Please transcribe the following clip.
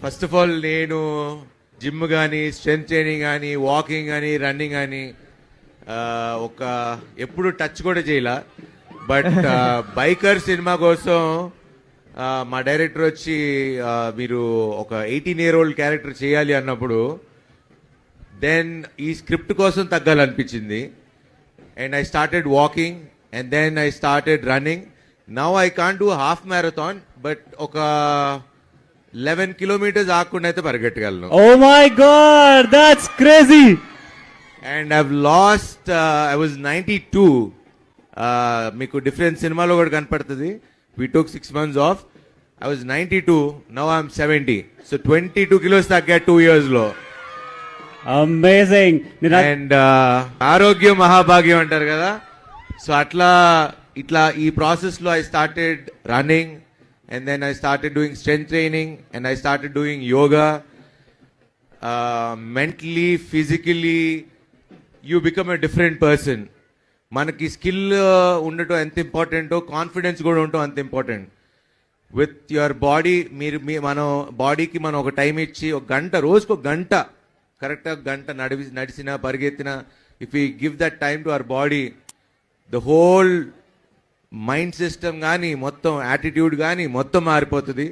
First of all నేను gym కానీ strength training కానీ వాకింగ్ కానీ రన్నింగ్ కానీ ఒక ఎప్పుడు టచ్ కూడా చేయాల. బట్ బైకర్ సినిమా కోసం మా డైరెక్టర్ వచ్చి మీరు ఒక 18-year-old క్యారెక్టర్ చేయాలి అన్నప్పుడు దెన్ ఈ స్క్రిప్ట్ కోసం తగ్గాలనిపించింది. And I started walking and then I started running. Now I can't do half marathon but ఒక 11 kilometers ఆకుండా అయితే పరిగెట్టగలను. Oh my God, that's crazy. And I've lost, I was 92. మీకు difference సినిమాలో కూడా కనపడుతుంది. We took 6 months off. I was 92. Now I'm 70. So 22 kilos తగ్గా 2 years లో. Amazing. And ఆరోగ్యం మహాభాగ్యం అంటారు కదా. సో ఇట్లా ఈ ప్రాసెస్ లో I started running. And then I started doing strength training and I started doing yoga. Mentally, physically, you become a different person. మనకి skill ఉండటం ఎంత ఇంపార్టెంటో కాన్ఫిడెన్స్ కూడా ఉండటం అంత ఇంపార్టెంట్. విత్ యువర్ బాడీ మనం బాడీకి మనం ఒక టైం ఇచ్చి ఒక గంట, రోజుకు ఒక గంట, కరెక్ట్గా గంట నడిచినా పరిగెత్తినా, if you give that time to our body, the whole mind system కానీ మొత్తం యాటిట్యూడ్ కానీ మొత్తం మారిపోతుంది.